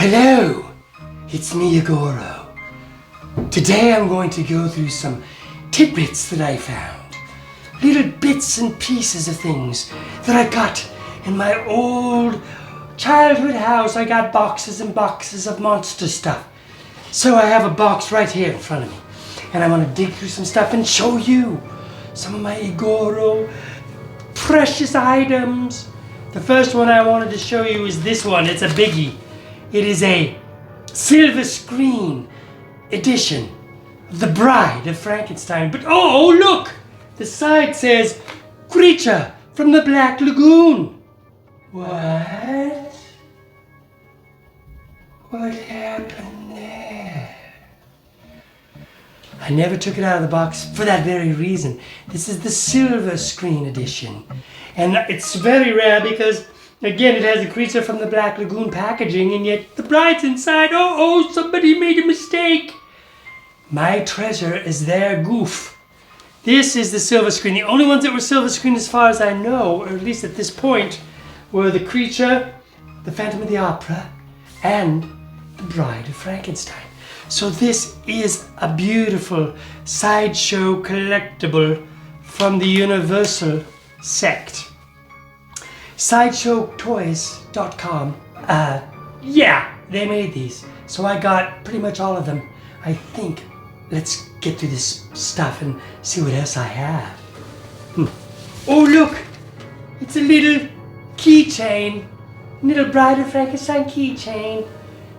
Hello, it's me, Igorro. Today I'm going to go through some tidbits that I found. Little bits and pieces of things that I got in my old childhood house. I got boxes and boxes of monster stuff. So I have a box right here in front of me. And I want to dig through some stuff and show you some of my Igorro precious items. The first one I wanted to show you is this one. It's a biggie. It is a silver screen edition of The Bride of Frankenstein. But oh look! The side says, Creature from the Black Lagoon. What? What happened there? I never took it out of the box for that very reason. This is the silver screen edition. And it's very rare because, again, it has a Creature from the Black Lagoon packaging, and yet the bride's inside. Oh, somebody made a mistake. My treasure is their goof. This is the silver screen. The only ones that were silver screen as far as I know, or at least at this point, were the Creature, the Phantom of the Opera, and the Bride of Frankenstein. So this is a beautiful sideshow collectible from the Universal sect. SideshowToys.com. Yeah, they made these. So I got pretty much all of them. I think let's get through this stuff and see what else I have. Oh look! It's a little keychain. Little Bride of Frankenstein keychain.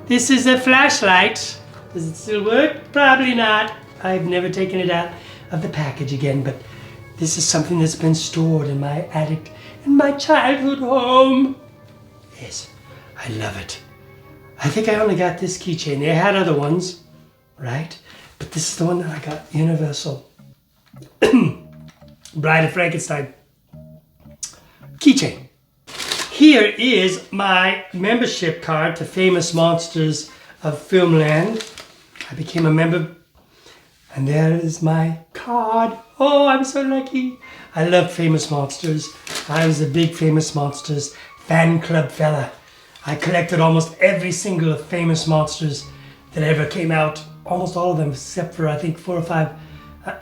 This is a flashlight. Does it still work? Probably not. I've never taken it out of the package again, but this is something that's been stored in my attic in my childhood home. Yes, I love it. I think I only got this keychain. They had other ones, right? But this is the one that I got, Universal. Bride of Frankenstein keychain. Here is my membership card to Famous Monsters of Filmland. I became a member, and there is my card. Oh, I'm so lucky. I love Famous Monsters. I was a big Famous Monsters fan club fella. I collected almost every single of Famous Monsters that ever came out. Almost all of them, except for I think 4 or 5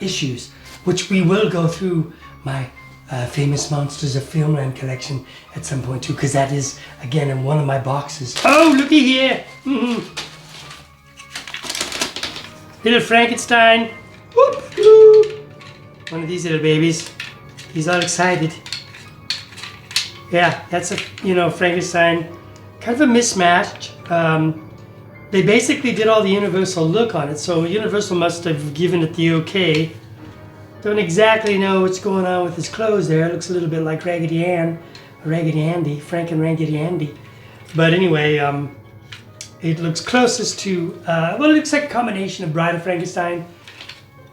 issues, which we will go through my Famous Monsters of Filmland collection at some point too, because that is, again, in one of my boxes. Oh, looky here. Little Frankenstein. Whoop, whoop. One of these little babies. He's all excited. Yeah, that's a, Frankenstein. Kind of a mismatch. They basically did all the Universal look on it, so Universal must have given it the okay. Don't exactly know what's going on with his clothes there. It looks a little bit like Raggedy Ann, or Raggedy Andy, Frank and Raggedy Andy. But anyway, it looks closest to, it looks like a combination of Bride of Frankenstein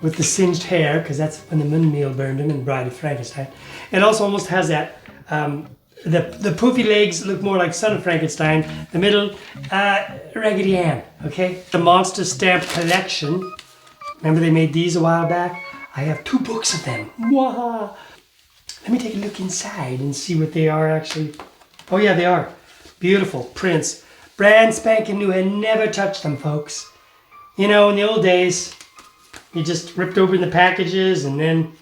with the singed hair, because that's when the windmill burned him in Bride of Frankenstein. It also almost has that, the poofy legs look more like Son of Frankenstein. The middle, Raggedy Ann, okay? The Monster Stamp Collection. Remember they made these a while back? I have 2 books of them. Mwah! Let me take a look inside and see what they are actually. Oh yeah, they are. Beautiful prints. Brand spanking new. I never touched them, folks. In the old days, you just ripped open the packages and then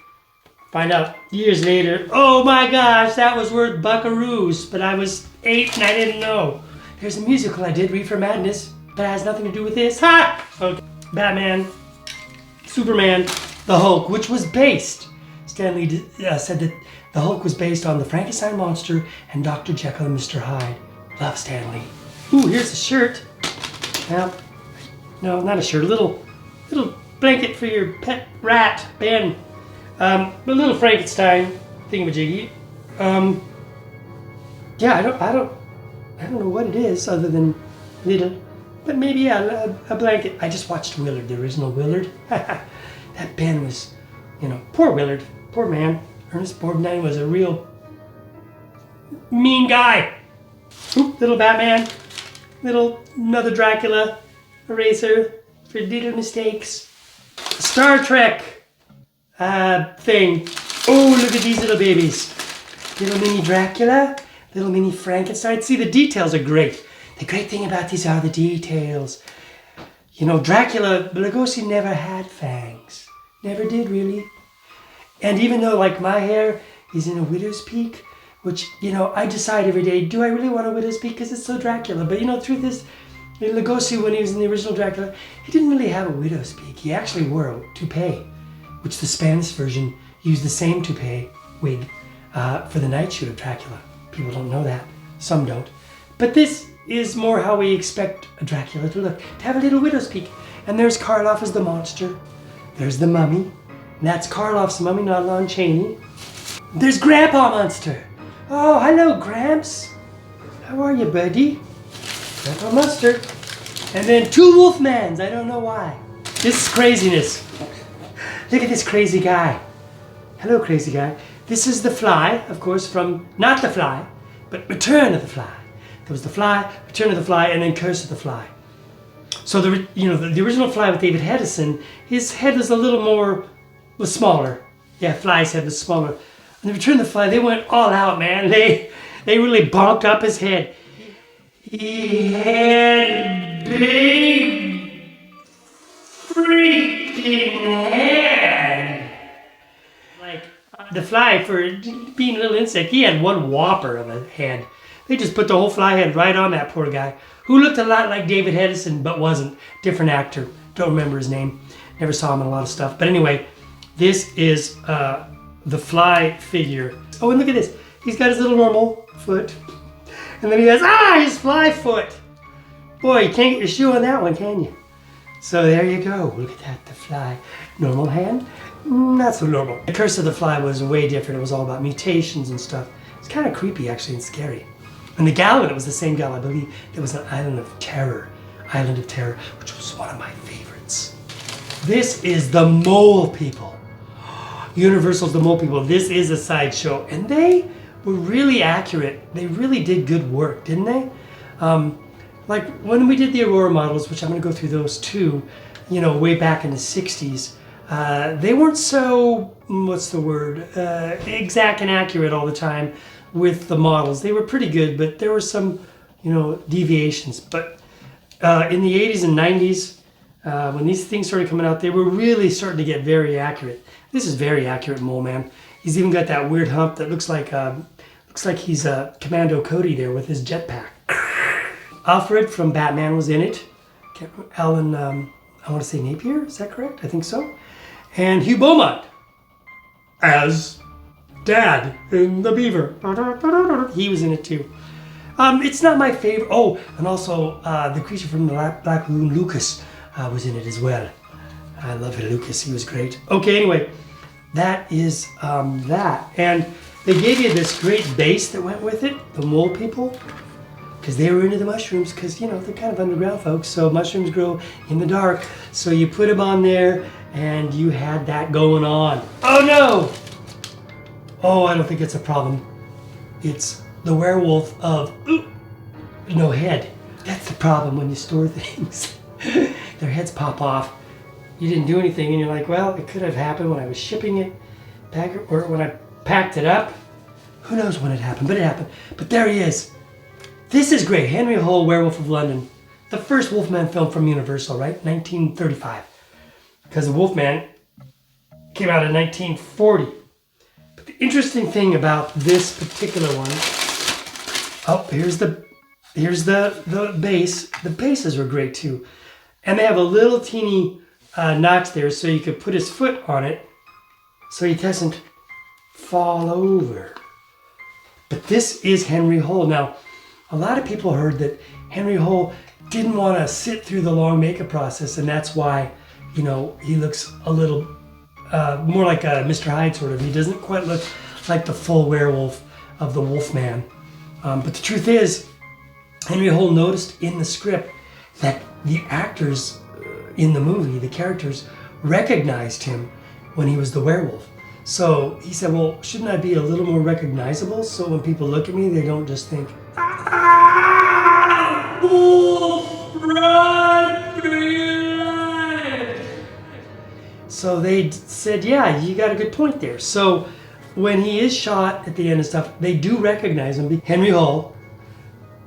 find out years later, oh my gosh, that was worth buckaroos, but I was 8 and I didn't know. There's a musical I did, Reefer Madness, but it has nothing to do with this. Ha! Okay. Batman, Superman, the Hulk, which was based, Stanley said that the Hulk was based on the Frankenstein monster and Dr. Jekyll and Mr. Hyde. Love Stanley. Ooh, here's a shirt. Well, no, not a shirt, a little blanket for your pet rat, Ben. A little Frankenstein thingamajiggy. Yeah, I don't know what it is other than little, but maybe yeah, a blanket. I just watched Willard, the original Willard. That Ben was, poor Willard, poor man. Ernest Borgnine was a real mean guy. Oop, little Batman, another Dracula eraser for little mistakes. Star Trek thing. Oh, look at these little babies. Little mini Dracula, little mini Frankenstein. See, the details are great. The great thing about these are the details. You know, Dracula, Lugosi never had fangs. Never did, really. And even though, like, my hair is in a widow's peak, which, you know, I decide every day, do I really want a widow's peak? Because it's so Dracula. But, you know, the truth is, Lugosi, when he was in the original Dracula, he didn't really have a widow's peak. He actually wore a toupee, which the Spanish version used the same toupee wig for the night shoot of Dracula. People don't know that. Some don't. But this is more how we expect a Dracula to look. To have a little widow's peak. And there's Karloff as the monster. There's the mummy. And that's Karloff's mummy, not Lon Chaney. There's Grandpa Monster. Oh, hello, Gramps. How are you, buddy? Grandpa Monster. And then two Wolfmans. I don't know why. This is craziness. Look at this crazy guy. Hello, crazy guy. This is the Fly, of course, from not The Fly, but Return of the Fly. There was The Fly, Return of the Fly, and then Curse of the Fly. So the original Fly with David Hedison, his head was was smaller. Yeah, Fly's head was smaller. And the Return of the Fly, they went all out, man. They really bonked up his head. He had big freaking head. Like the Fly, for being a little insect, he had one whopper of a head. They just put the whole Fly head right on that poor guy, who looked a lot like David Hedison, but wasn't. Different actor. Don't remember his name. Never saw him in a lot of stuff. But anyway, this is the Fly figure. Oh, and look at this. He's got his little normal foot. And then he has, his Fly foot. Boy, you can't get your shoe on that one, can you? So there you go. Look at that, the Fly. Normal hand? Not so normal. The Curse of the Fly was way different. It was all about mutations and stuff. It's kind of creepy, actually, and scary. And the gal in it was the same gal, I believe. There was an Island of Terror, which was one of my favorites. This is the Mole People. Universal's the Mole People. This is a sideshow, and they were really accurate. They really did good work, didn't they? Like when we did the Aurora models, which I'm going to go through those too, you know, way back in the 60s, they weren't so, exact and accurate all the time with the models. They were pretty good, but there were some, you know, deviations. But in the 80s and 90s, when these things started coming out, they were really starting to get very accurate. This is very accurate, Mole Man. He's even got that weird hump that looks like he's Commando Cody there with his jetpack. Alfred from Batman was in it. Alan, I want to say Napier, is that correct? I think so. And Hugh Beaumont as Dad in The Beaver. He was in it too. It's not my favorite. Oh, and also the creature from the Black Lagoon, Lucas, was in it as well. I love Lucas. He was great. Okay, anyway, that is that. And they gave you this great base that went with it, the Mole People, because they were into the mushrooms, because, you know, they're kind of underground folks, so mushrooms grow in the dark. So you put them on there, and you had that going on. Oh, no! Oh, I don't think it's a problem. It's the werewolf of no head. That's the problem when you store things. Their heads pop off. You didn't do anything, and you're like, well, it could have happened when I was shipping it back, or when I packed it up. Who knows when it happened, but it happened. But there he is. This is great. Henry Hull, Werewolf of London. The first Wolfman film from Universal, right? 1935. Because the Wolfman came out in 1940. But the interesting thing about this particular one, here's the base. The bases were great too. And they have a little teeny notch there so you could put his foot on it so he doesn't fall over. But this is Henry Hull. Now, a lot of people heard that Henry Hull didn't want to sit through the long makeup process, and that's why, you know, he looks a little more like a Mr. Hyde sort of. He doesn't quite look like the full werewolf of the Wolfman. But the truth is, Henry Hull noticed in the script that the actors in the movie, the characters, recognized him when he was the werewolf. So he said, well, shouldn't I be a little more recognizable so when people look at me, they don't just think, wolf, run! So they said, yeah, you got a good point there. So when he is shot at the end and stuff, they do recognize him. Henry Hull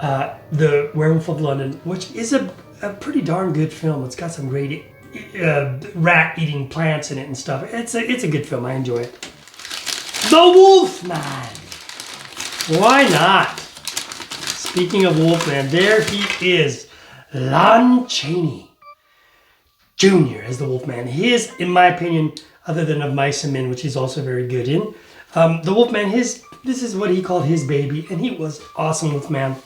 The Werewolf of London, which is a pretty darn good film. It's got some great rat-eating plants in it and stuff. It's a good film. I enjoy it. The Wolfman. Why not? Speaking of Wolfman, there he is, Lon Chaney Jr. as the Wolfman. He is, in my opinion, other than Of Mice and Men, which he's also very good in. The Wolfman, this is what he called his baby, and he was awesome Wolfman.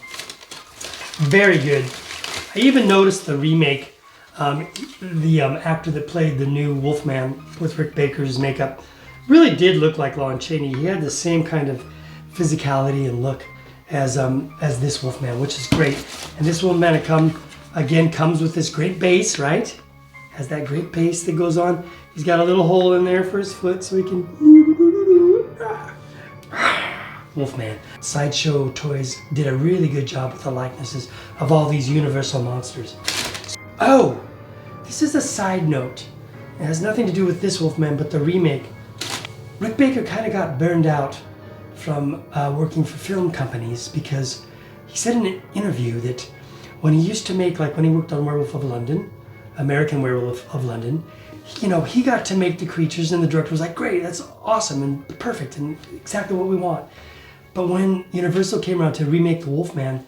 Very good. I even noticed the remake. The actor that played the new Wolfman with Rick Baker's makeup really did look like Lon Chaney. He had the same kind of physicality and look as this Wolfman, which is great. And this Wolfman comes with this great bass, right? Has that great bass that goes on. He's got a little hole in there for his foot so he can... Wolfman. Sideshow Toys did a really good job with the likenesses of all these Universal monsters. Oh, this is a side note. It has nothing to do with this Wolfman, but the remake. Rick Baker kind of got burned out from working for film companies because he said in an interview that when he used to make, like when he worked on Werewolf of London, American Werewolf of London, you know, he got to make the creatures and the director was like, great, that's awesome and perfect and exactly what we want. But when Universal came around to remake the Wolfman,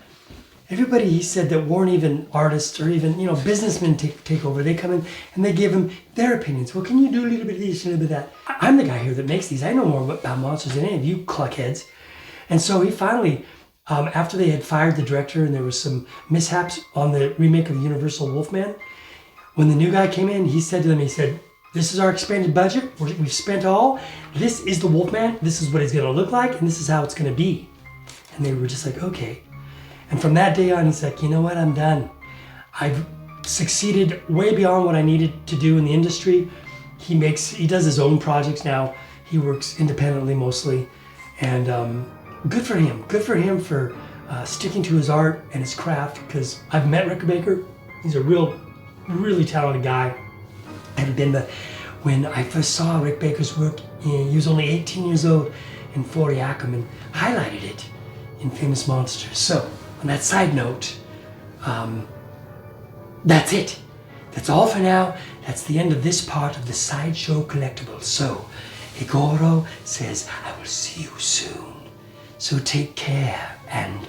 everybody, he said, that weren't even artists or even, you know, businessmen take over. They come in and they give him their opinions. Well, can you do a little bit of this, a little bit of that? I'm the guy here that makes these. I know more about monsters than any of you cluckheads. And so he finally, after they had fired the director and there was some mishaps on the remake of the Universal Wolfman, when the new guy came in, he said to them, he said, this is our expanded budget. We've spent all. This is the Wolfman. This is what he's going to look like. And this is how it's going to be. And they were just like, okay. And from that day on, he's like, you know what, I'm done. I've succeeded way beyond what I needed to do in the industry. He does his own projects now. He works independently mostly. And good for him. Good for him for sticking to his art and his craft, because I've met Rick Baker. He's a really talented guy. I haven't been, but when I first saw Rick Baker's work, he was only 18 years old in Forty Ackerman, highlighted it in Famous Monsters. So, on that side note, that's it. That's all for now. That's the end of this part of the Sideshow Collectibles. So, Igorro says, I will see you soon. So take care and...